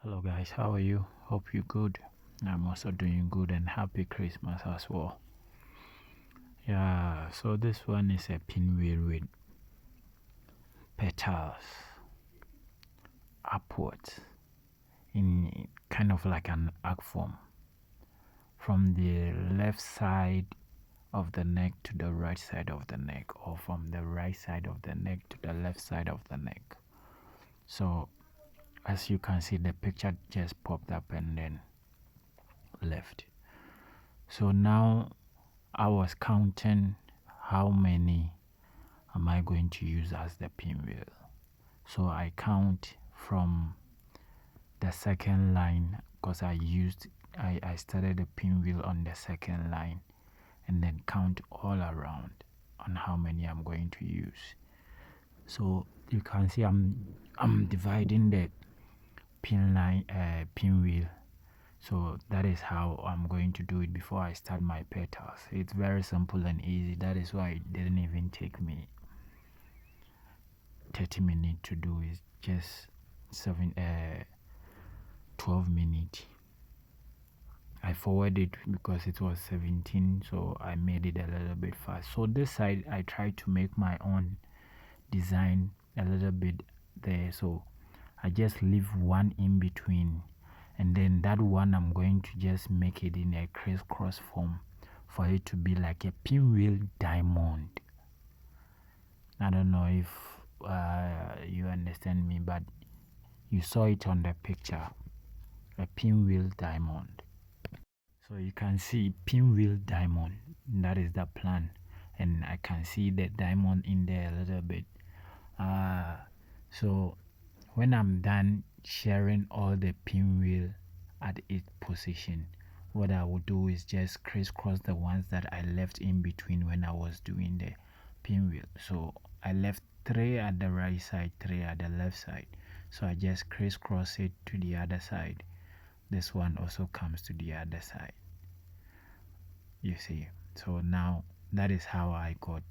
Hello guys, how are you? Hope you're good. I'm also doing good and happy Christmas as well. Yeah, so this one is a pinwheel with petals upwards in kind of like an arc form from the left side of the neck to the right side of the neck, or from the right side of the neck to the left side of the neck. So as you can see, the picture just popped up and then left. So now I was counting how many am I going to use as the pinwheel. So I count from the second line because I started the pinwheel on the second line and then count all around on how many I'm going to use. So you can see I'm dividing the pinwheel. So that is how I'm going to do it before I start my petals. It's very simple and easy. That is why it didn't even take me 30 minutes to do. It's just 12 minutes. I forwarded because it was 17, so I made it a little bit fast. So this side I tried to make my own design a little bit there, so I just leave one in between, and then that one I'm going to just make it in a crisscross form for it to be like a pinwheel diamond. I don't know if you understand me, but you saw it on the picture, a pinwheel diamond. So you can see pinwheel diamond, that is the plan, and I can see the diamond in there a little bit. So when I'm done sharing all the pinwheel at its position, what I will do is just crisscross the ones that I left in between when I was doing the pinwheel. So I left 3 at the right side, 3 at the left side, so I just crisscross it to the other side. This one also comes to the other side, you see. So now that is how I got.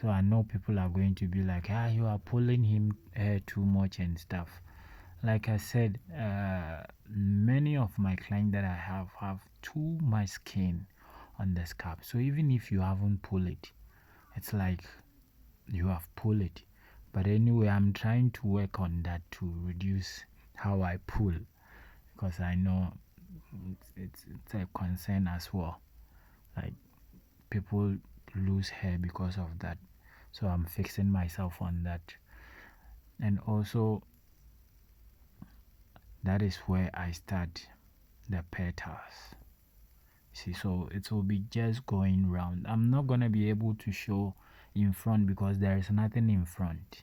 So I know people are going to be like, you are pulling him too much and stuff. Like I said, many of my clients that I have too much skin on the scalp. So even if you haven't pulled it, it's like you have pulled it. But anyway, I'm trying to work on that to reduce how I pull, because I know it's a concern as well. Like people lose hair because of that. So I'm fixing myself on that. And also that is where I start the petals. See, so it will be just going round. I'm not gonna be able to show in front because there is nothing in front.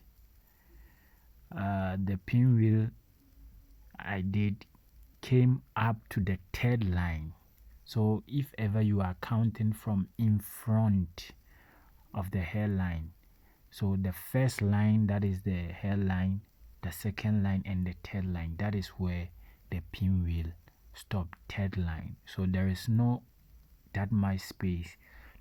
The pinwheel I did came up to the 3rd line. So if ever you are counting from in front of the hairline, so the first line, that is the hairline, the second line and the 3rd line, that is where the pinwheel stop, 3rd line. So there is no that much space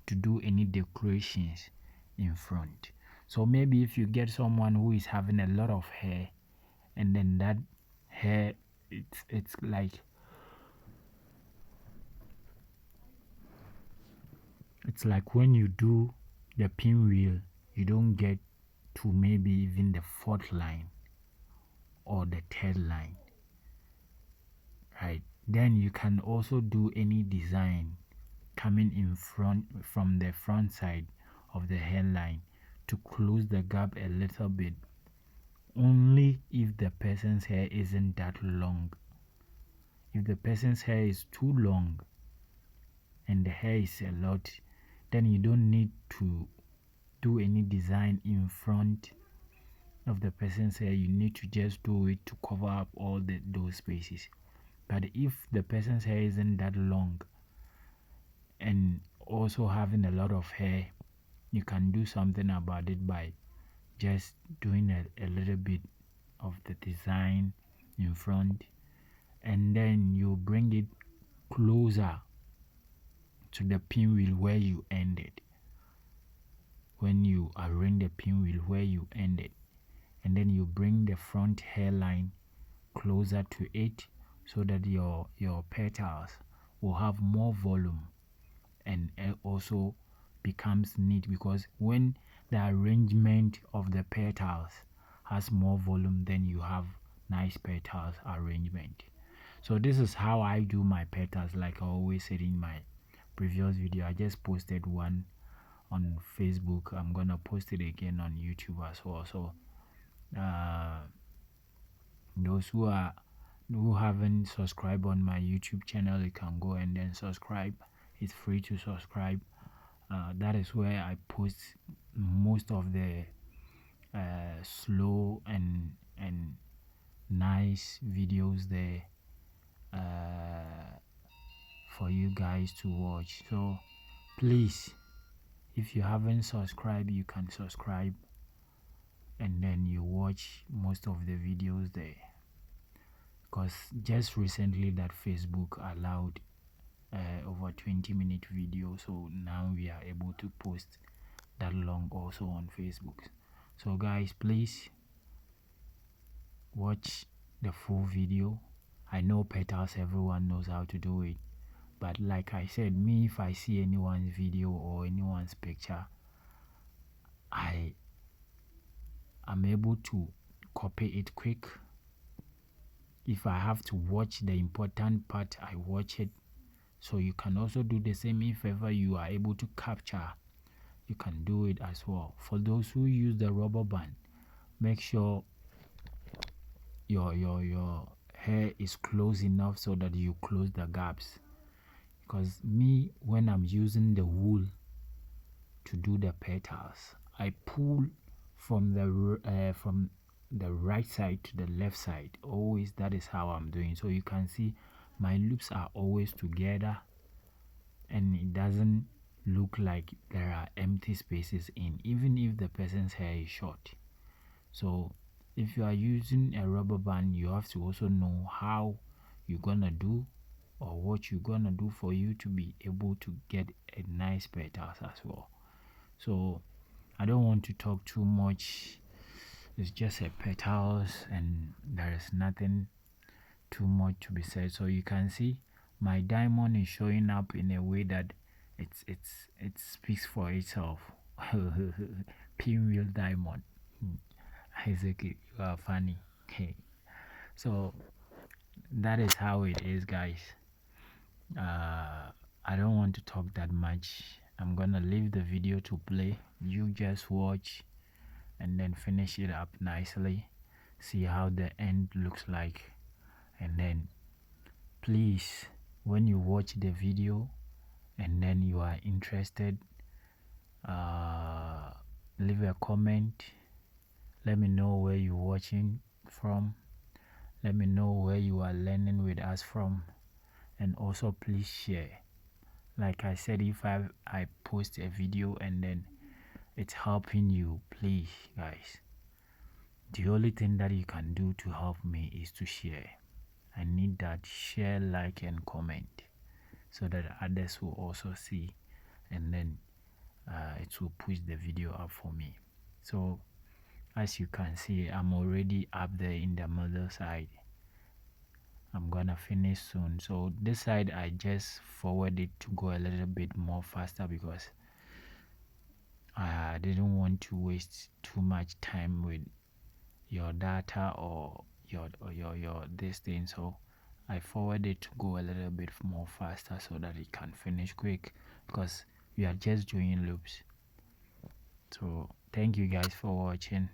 to do any decorations in front. So maybe if you get someone who is having a lot of hair, and then that hair, it's like when you do the pinwheel, you don't get to maybe even the 4th line or the 3rd line, right? Then you can also do any design coming in front from the front side of the hairline to close the gap a little bit, only if the person's hair isn't that long. If the person's hair is too long and the hair is a lot, then you don't need to do any design in front of the person's hair. You need to just do it to cover up all those spaces. But if the person's hair isn't that long and also having a lot of hair, you can do something about it by just doing a little bit of the design in front, and then you bring it closer to the pinwheel where you ended. When you arrange the pinwheel where you ended, and then you bring the front hairline closer to it so that your petals will have more volume, and also becomes neat, because when the arrangement of the petals has more volume, then you have nice petals arrangement. So this is how I do my petals, like I always said in my previous video. I just posted one on Facebook. I'm gonna post it again on YouTube as well. So uh, those who haven't subscribed on my YouTube channel, you can go and then subscribe. It's free to subscribe. That is where I post most of the slow and nice videos there for you guys to watch. So please, if you haven't subscribed, you can subscribe, and then you watch most of the videos there, because just recently that Facebook allowed over 20-minute video, so now we are able to post that long also on Facebook. So guys, please watch the full video. I know petals, everyone knows how to do it, but like I said, me, if I see anyone's video or anyone's picture, I am able to copy it quick. If I have to watch the important part, I watch it. So you can also do the same. If ever you are able to capture, you can do it as well. For those who use the rubber band, make sure your hair is close enough so that you close the gaps. Because me, when I'm using the wool to do the petals, I pull from the right side to the left side. Always, that is how I'm doing. So you can see my loops are always together, and it doesn't look like there are empty spaces in, even if the person's hair is short. So if you are using a rubber band, you have to also know how you're gonna do, or what you're gonna do for you to be able to get a nice petals as well. So I don't want to talk too much. It's just a petals and there is nothing too much to be said. So you can see my diamond is showing up in a way that it speaks for itself. Pinwheel diamond. Isaac, you are funny. So that is how it is, guys. I don't want to talk that much. I'm gonna leave the video to play. You just watch and then finish it up nicely. See how the end looks like, and then please, when you watch the video and then you are interested, leave a comment. Let me know where you're watching from. Let me know where you are learning with us from, and also please share. Like I said, if I post a video and then it's helping you, please guys, the only thing that you can do to help me is to share. I need that share, like and comment, so that others will also see, and then it will push the video up for me. So as you can see, I'm already up there in the middle side. I'm gonna finish soon. So this side I just forward it to go a little bit more faster, because I didn't want to waste too much time with your data or your this thing. So I forward it to go a little bit more faster so that it can finish quick, because we are just doing loops. So thank you guys for watching.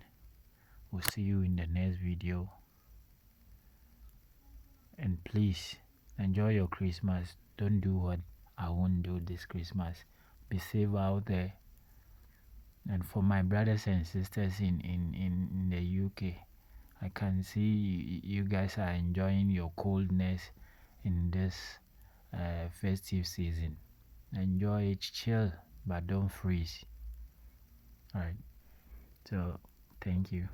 We'll see you in the next video, and please enjoy your Christmas. Don't do what I won't do this Christmas. Be safe out there. And for my brothers and sisters in the UK, I can see you guys are enjoying your coldness in this festive season. Enjoy it, chill, but don't freeze. Alright, so thank you.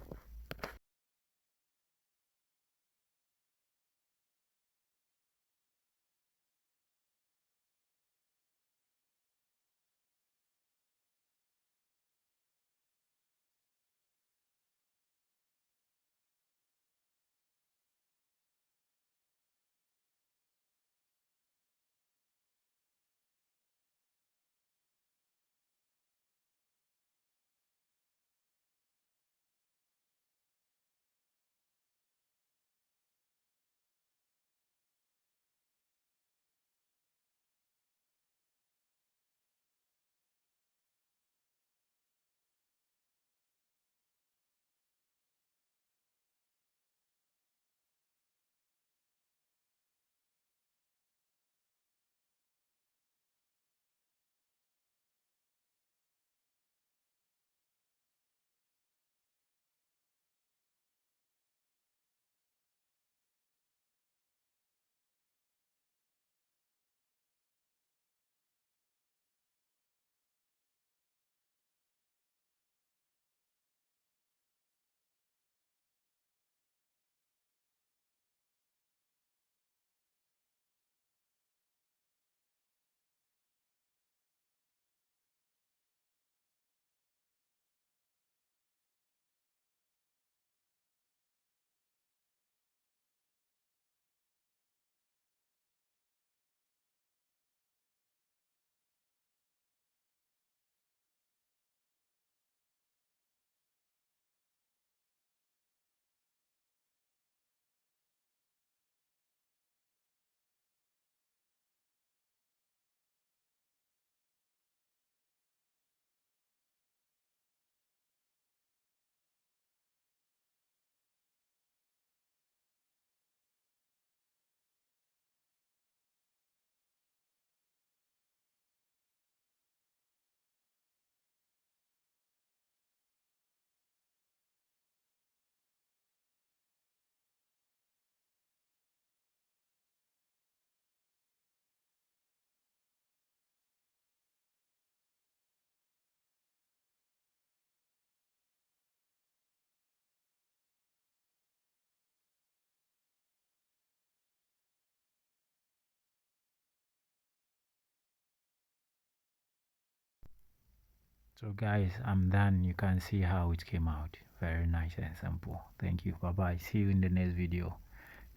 So guys, I'm done. You can see how it came out. Very nice and simple. Thank you. Bye bye. See you in the next video.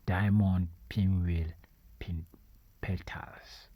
Diamond pinwheel pin petals.